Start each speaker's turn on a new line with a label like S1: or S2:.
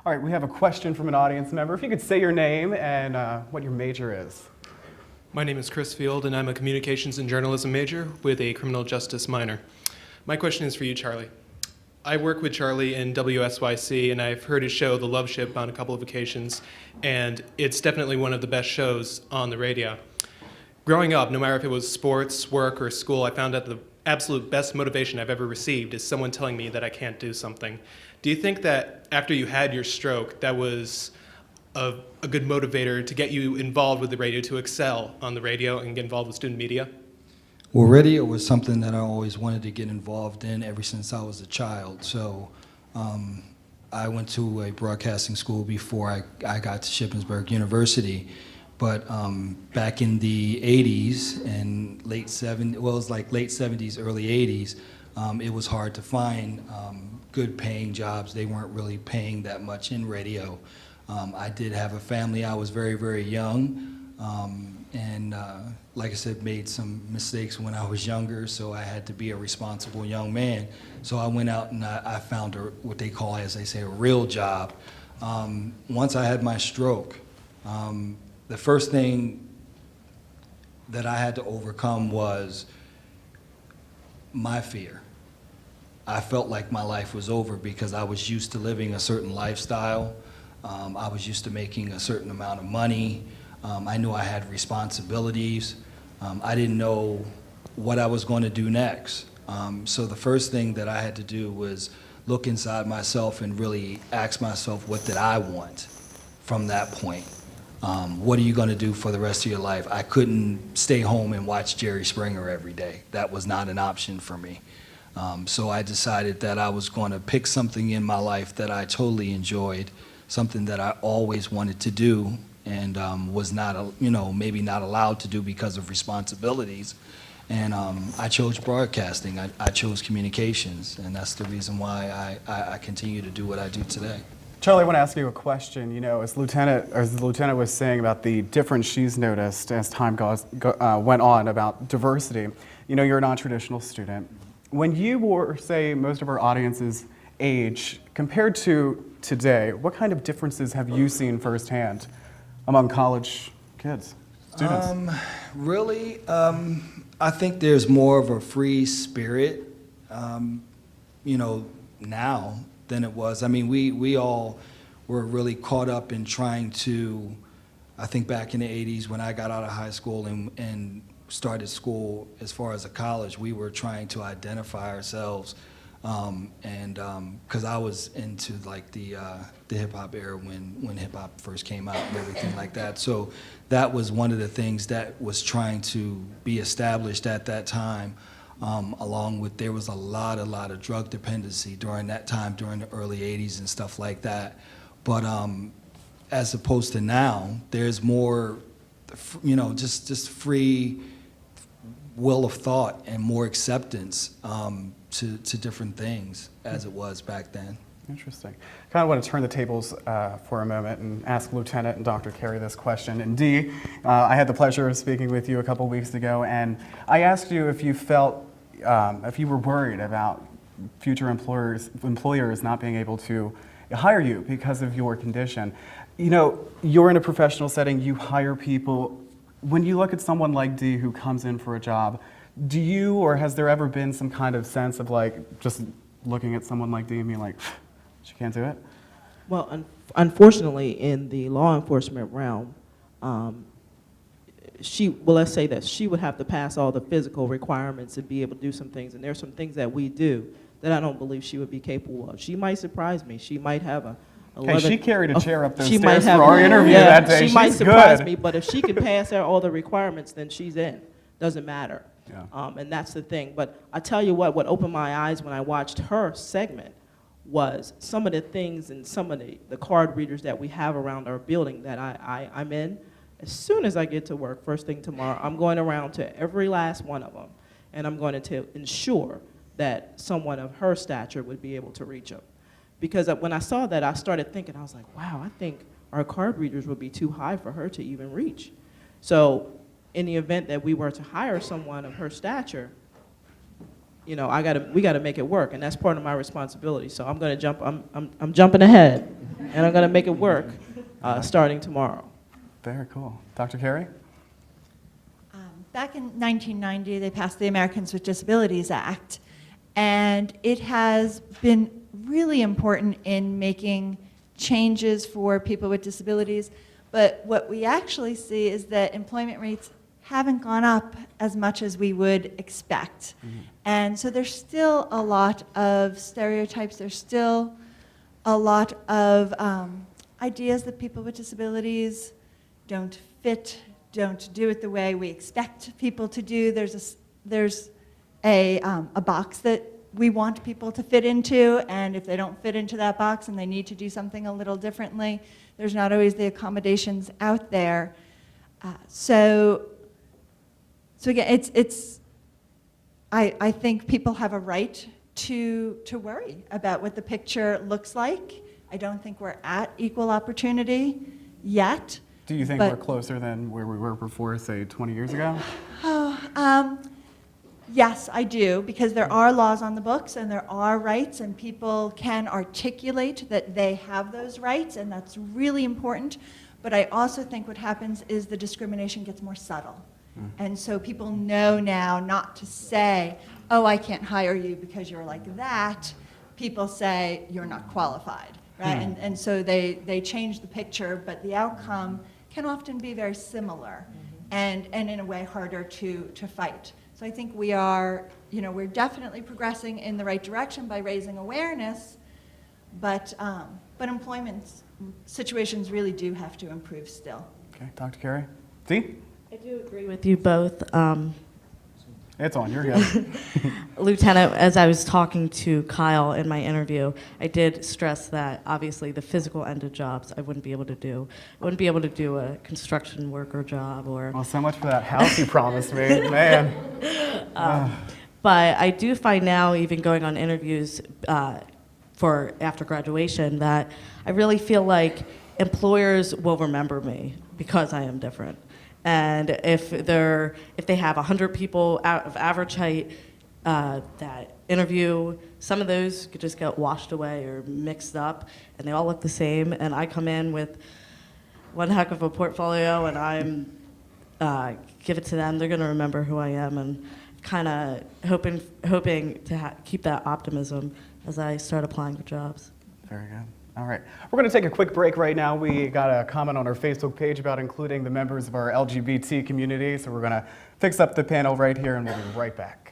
S1: All right, we have a question from an audience member. If you could say your name and what your major is.
S2: My name is Chris Field, and I'm a communications and journalism major with a criminal justice minor. My question is for you, Charlie. I work with Charlie in WSYC, and I've heard his show, The Love Ship, on a couple of occasions, and it's definitely one of the best shows on the radio. Growing up, no matter if it was sports, work, or school, I found that the absolute best motivation I've ever received is someone telling me that I can't do something. Do you think that after you had your stroke, that was a good motivator to get you involved with the radio, to excel on the radio and get involved with student media?
S3: Well, radio was something that I always wanted to get involved in ever since I was a child. So I went to a broadcasting school before I got to Shippensburg University. But back in the 80s and late 70s, well, it was like late 70s, early 80s, it was hard to find good paying jobs. They weren't really paying that much in radio. I did have a family. I was very, very young. And like I said, made some mistakes when I was younger, so I had to be a responsible young man. So I went out and I found what they call, as they say, a real job. Once I had my stroke, the first thing that I had to overcome was my fear. I felt like my life was over because I was used to living a certain lifestyle. I was used to making a certain amount of money. I knew I had responsibilities. I didn't know what I was going to do next. So the first thing that I had to do was look inside myself and really ask myself, what did I want from that point? What are you going to do for the rest of your life? I couldn't stay home and watch Jerry Springer every day. That was not an option for me. So I decided that I was going to pick something in my life that I totally enjoyed, something that I always wanted to do, and was not, maybe not allowed to do because of responsibilities. And I chose broadcasting. I chose communications, and that's the reason why I continue to do what I do today.
S1: Charlie, I want to ask you a question. You know, as the lieutenant was saying about the difference she's noticed as time went on about diversity. You know, you're a non-traditional student. When you were, say, most of our audience's age, compared to today, what kind of differences have you seen firsthand among college kids, students?
S3: Really, I think there's more of a free spirit, now than it was. I mean, we all were really caught up in trying to, I think back in the 80s when I got out of high school and started school as far as a college, we were trying to identify ourselves. Because I was into like the hip hop era when hip hop first came out and everything like that. So that was one of the things that was trying to be established at that time. Along with, there was a lot of drug dependency during that time, during the early 80s and stuff like that. But as opposed to now, there's more, just free will of thought and more acceptance to different things as it was back then.
S1: Interesting. Kind of want to turn the tables for a moment and ask Lieutenant and Dr. Carey this question. And Dee, I had the pleasure of speaking with you a couple weeks ago, and I asked you if you felt, if you were worried about future employers not being able to hire you because of your condition. You know, you're in a professional setting, you hire people. When you look at someone like Dee who comes in for a job, do you, or has there ever been some kind of sense of like just looking at someone like Dee and being like, she can't do it?
S4: Well, unfortunately, in the law enforcement realm, let's say that she would have to pass all the physical requirements and be able to do some things, and there's some things that we do that I don't believe she would be capable of. She might surprise me. She might have a
S1: Hey, she carried a chair up those
S4: she
S1: stairs
S4: might have,
S1: for our interview
S4: yeah,
S1: that day.
S4: She might
S1: She's
S4: surprise
S1: good.
S4: me, but if she can pass all the requirements, then she's in. Doesn't matter.
S1: Yeah.
S4: And that's the thing. But I tell you what opened my eyes when I watched her segment was some of the things and some of the card readers that we have around our building that I'm in. As soon as I get to work, first thing tomorrow, I'm going around to every last one of them, and I'm going to ensure that someone of her stature would be able to reach them. Because when I saw that, I started thinking, I was like, wow, I think our card readers would be too high for her to even reach. So in the event that we were to hire someone of her stature, we got to make it work, and that's part of my responsibility. So I'm going to jump. I'm jumping ahead. and I'm going to make it work starting tomorrow.
S1: Very cool. Dr. Carey?
S5: Back in 1990, they passed the Americans with Disabilities Act, and it has been really important in making changes for people with disabilities. But what we actually see is that employment rates haven't gone up as much as we would expect. And so there's still a lot of stereotypes, there's still a lot of ideas that people with disabilities don't fit, don't do it the way we expect people to do. There's a box that we want people to fit into, and if they don't fit into that box and they need to do something a little differently, there's not always the accommodations out there. So again, I think people have a right to worry about what the picture looks like. I don't think we're at equal opportunity yet.
S1: Do you think
S5: But-
S1: we're closer than where we were before, say, 20 years ago?
S5: Yes, I do, because there are laws on the books and there are rights, and people can articulate that they have those rights, and that's really important. But I also think what happens is the discrimination gets more subtle. And so people know now not to say, oh, I can't hire you because you're like that. People say, you're not qualified, right? And so they change the picture, but the outcome can often be very similar and in a way harder to fight. So I think we are, we're definitely progressing in the right direction by raising awareness, but employment situations really do have to improve still.
S1: Okay, Dr. Carey? Dee?
S6: I do agree with you both.
S1: It's on, you're good.
S6: Lieutenant, as I was talking to Kyle in my interview, I did stress that obviously the physical end of jobs I wouldn't be able to do. I wouldn't be able to do a construction worker job or...
S1: Well, so much for that house you promised me, man.
S6: But I do find now, even going on interviews for after graduation, that I really feel like employers will remember me because I am different. And if they have 100 people out of average height that interview, some of those could just get washed away or mixed up, and they all look the same. And I come in with one heck of a portfolio, and I'm give it to them. They're going to remember who I am, and kind of hoping to keep that optimism as I start applying for jobs.
S1: Very good. All right. We're going to take a quick break right now. We got a comment on our Facebook page about including the members of our LGBT community, so we're going to fix up the panel right here, and we'll be right back.